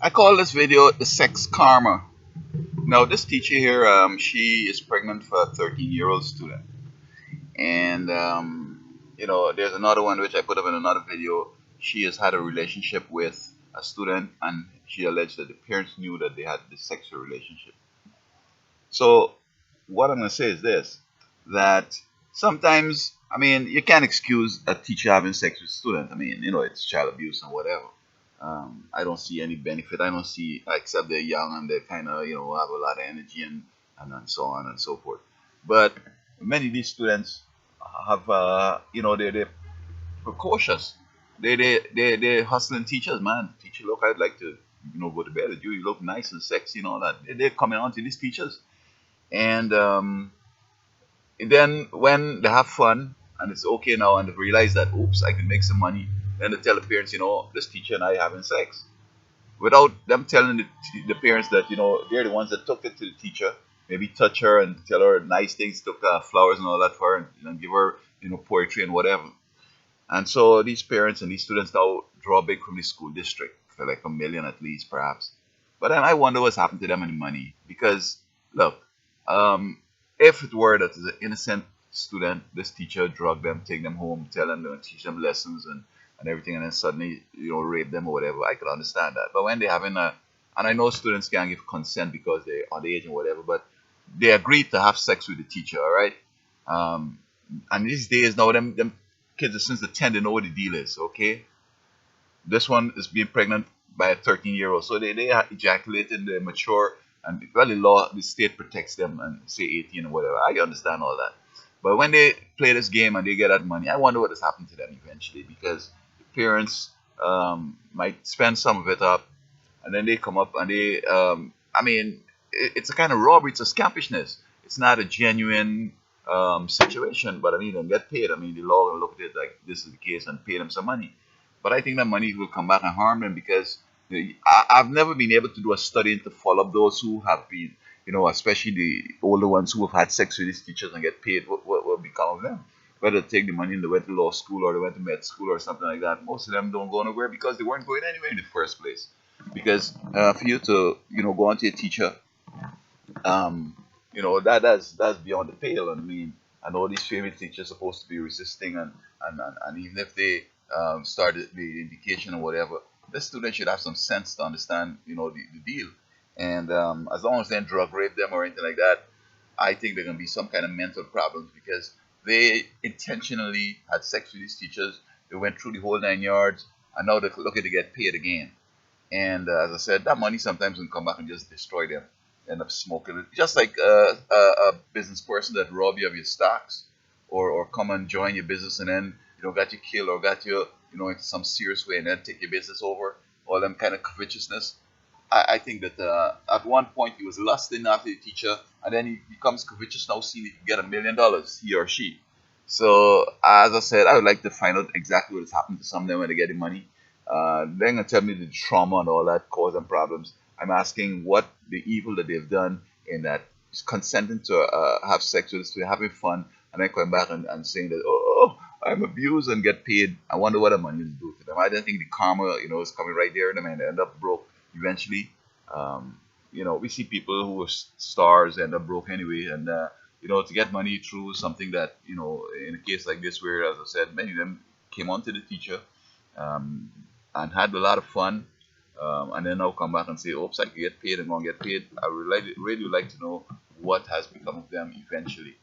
I call this video the sex karma. Now, this teacher here, she is pregnant for a 13-year-old student, and there's another one which I put up in another video. She has had a relationship with a student, and she alleged that the parents knew that they had this sexual relationship. So, what I'm going to say is this: that sometimes, I mean, you can't excuse a teacher having sex with students. I mean, it's child abuse and whatever. I don't see any benefit. I don't see, except they're young and they kind of, have a lot of energy and so on and so forth. But many of these students have, they're precocious. They're hustling teachers, man. Teacher, look, I'd like to, go to bed with you. You look nice and sexy and all that. They're coming on to these teachers. And then when they have fun and it's okay now and they realize that, oops, I can make some money, then they tell the parents, this teacher and I having sex without them telling the parents that they're the ones that took it to the teacher, maybe touch her and tell her nice things, took flowers and all that for her, and give her poetry and whatever. And so these parents and these students now draw big from the school district for like 1 million at least, perhaps. But then I wonder what's happened to them and the money, because look, um, if it were that as an innocent student, this teacher drug them, take them home, tell them, teach them lessons and everything, and then suddenly, rape them or whatever, I could understand that. But when they having and I know students can't give consent because they're underage and whatever, but they agreed to have sex with the teacher, all right? Um, and these days now, them kids are since the 10, they know what the deal is, okay? This one is being pregnant by a 13-year-old. So they are ejaculating, they're mature, and well, the state protects them and say 18 or whatever. I understand all that. But when they play this game and they get that money, I wonder what has happened to them eventually, because the parents might spend some of it up, and then they come up and they, I mean, it's a kind of robbery, it's a scampishness. It's not a genuine situation, but I mean, they get paid. I mean, the law will look at it like this is the case and pay them some money. But I think that money will come back and harm them, because I've never been able to do a study to follow up those who have been, especially the older ones who have had sex with these teachers and get paid. What will become of them? Whether they take the money and they went to law school or they went to med school or something like that. Most of them don't go nowhere because they weren't going anywhere in the first place. Because for you to, go on to a teacher, that's beyond the pale. And I mean, I know these famous teachers are supposed to be resisting, and even if they started the indication or whatever, the student should have some sense to understand, the deal. And as long as they don't drug rape them or anything like that, I think there can be some kind of mental problems, because they intentionally had sex with these teachers. They went through the whole 9 yards, and now they're looking to get paid again. And as I said, that money sometimes can come back and just destroy them, end up smoking it. Just like a business person that rob you of your stocks, or come and join your business and then got you killed or got you into some serious way and then take your business over. All them kind of covetousness. I think that at one point he was lusting after the teacher, and then he becomes covetous now, seeing he can get $1 million, he or she. So as I said, I would like to find out exactly what has happened to some of them when they get the money. They're gonna tell me the trauma and all that cause them problems. I'm asking what the evil that they've done in that consenting to have sex with us, to having fun, and then coming back and saying that, oh, I'm abused and get paid. I wonder what the money will do to them. I don't think the karma, is coming right there, and they end up broke eventually. We see people who are stars end up broke anyway, and to get money through something that, in a case like this, where, as I said, many of them came on to the teacher, um, and had a lot of fun, and then now come back and say, oops, I can get paid and won't get paid. I would really like to know what has become of them eventually.